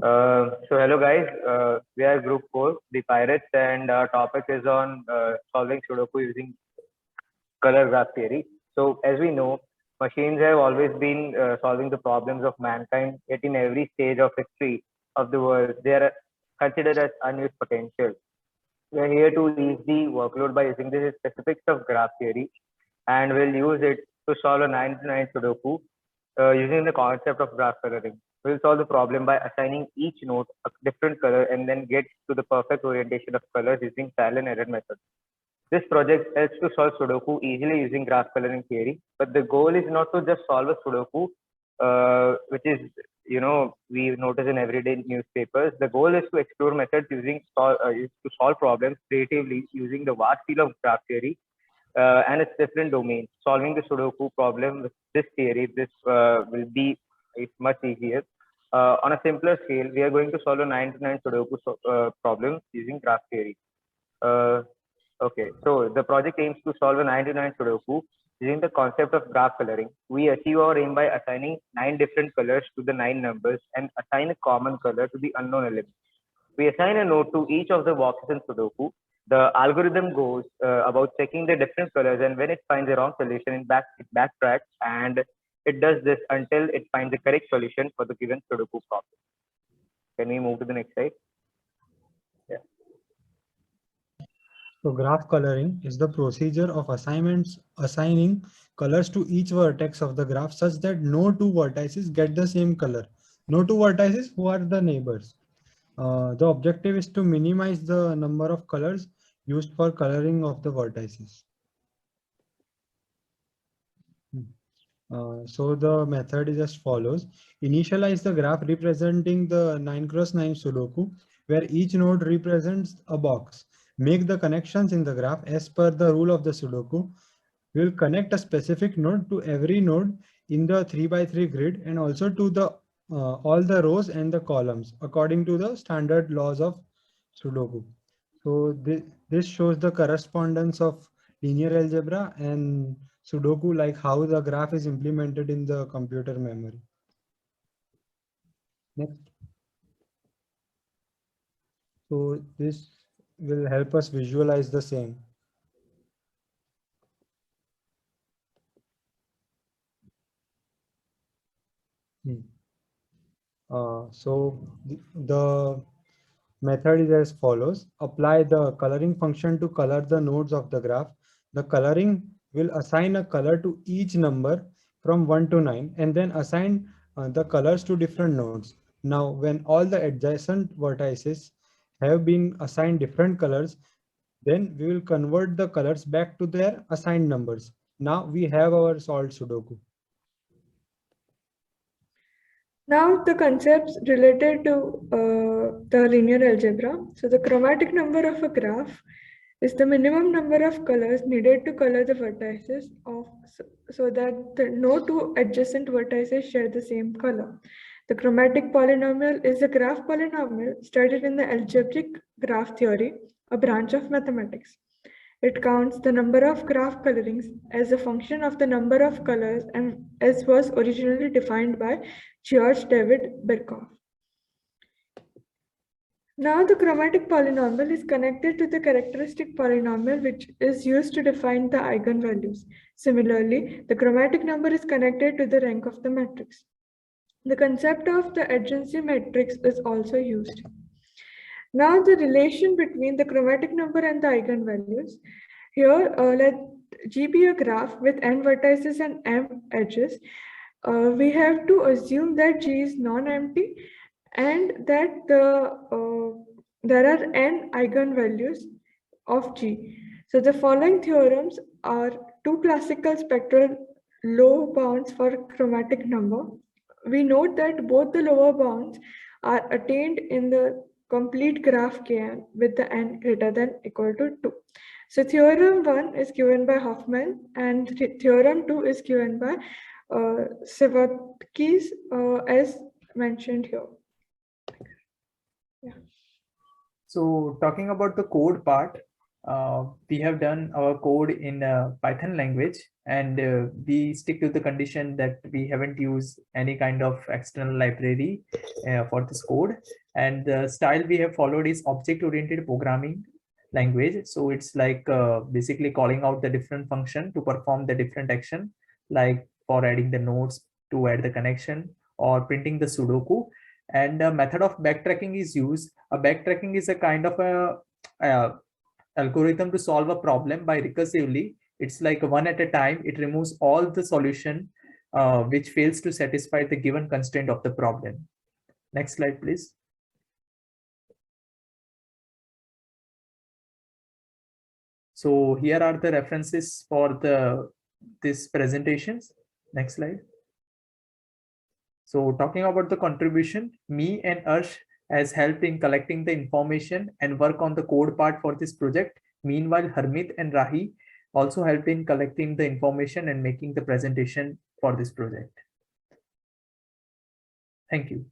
So hello guys, we are group 4, the pirates, and our topic is on solving Sudoku using color graph theory. So as we know, machines have always been solving the problems of mankind, yet in every stage of history of the world, they are considered as unused potential. We are here to ease the workload by using the specifics of graph theory, and we'll use it to solve a 9 to 9 Sudoku using the concept of graph coloring. We'll solve the problem by assigning each node a different color and then get to the perfect orientation of colors using trial and error method. This project helps to solve Sudoku easily using graph coloring theory, but the goal is not to just solve a Sudoku, which is, we notice in everyday newspapers. The goal is to explore methods is to solve problems creatively using the vast field of graph theory and its different domains. Solving the Sudoku problem with this theory, this will be much easier. On a simpler scale, we are going to solve a 9 to 9 Sudoku problem using graph theory. Okay, so the project aims to solve a 9 to 9 Sudoku using the concept of graph coloring. We achieve our aim by assigning 9 different colors to the 9 numbers and assign a common color to the unknown element. We assign a node to each of the boxes in Sudoku. The algorithm goes about checking the different colors, and when it finds a wrong solution, it backtracks, and it does this until it finds the correct solution for the given Sudoku problem. Can we move to the next slide? Yeah. So graph coloring is the procedure of assigning colors to each vertex of the graph such that no two vertices get the same color. No two vertices who are the neighbors. The objective is to minimize the number of colors used for coloring of the vertices. So the method is as follows. Initialize the graph representing the 9x9 Sudoku, where each node represents a box. Make the connections in the graph as per the rule of the Sudoku. We will connect a specific node to every node in the 3x3 grid and also to the all the rows and the columns according to the standard laws of Sudoku. So this shows the correspondence of linear algebra and Sudoku, like how the graph is implemented in the computer memory. Next. So this will help us visualize the same. So the method is as follows. Apply the coloring function to color the nodes of the graph. The coloring will assign a color to each number from 1 to 9 and then assign the colors to different nodes. Now, when all the adjacent vertices have been assigned different colors, then we will convert the colors back to their assigned numbers. Now we have our solved Sudoku. Now the concepts related to the linear algebra. So the chromatic number of a graph is the minimum number of colors needed to color the vertices so that no two adjacent vertices share the same color. The chromatic polynomial is a graph polynomial studied in the algebraic graph theory, a branch of mathematics. It counts the number of graph colorings as a function of the number of colors and as was originally defined by George David Birkhoff. Now the chromatic polynomial is connected to the characteristic polynomial which is used to define the eigenvalues. Similarly, the chromatic number is connected to the rank of the matrix. The concept of the adjacency matrix is also used. Now the relation between the chromatic number and the eigenvalues. Here, let G be a graph with n vertices and m edges. We have to assume that G is non-empty and that there are n eigenvalues of G. So the following theorems are two classical spectral low bounds for chromatic number. We note that both the lower bounds are attained in the complete graph Kn with the n greater than equal to 2. So theorem 1 is given by Hoffman and theorem 2 is given by Sawatkis as mentioned here. Yeah. So talking about the code part, we have done our code in Python language, and we stick to the condition that we haven't used any kind of external library for this code. And the style we have followed is object-oriented programming language. So it's like basically calling out the different function to perform the different action, like for adding the nodes to add the connection or printing the Sudoku. And a method of backtracking is used. A backtracking is a kind of a algorithm to solve a problem by recursively. It's like one at a time. It removes all the solution which fails to satisfy the given constraint of the problem. Next slide, please. So here are the references for this presentations. Next slide. So talking about the contribution, me and Arsh has helped in collecting the information and work on the code part for this project. Meanwhile, Harmeet and Rahi also helped in collecting the information and making the presentation for this project. Thank you.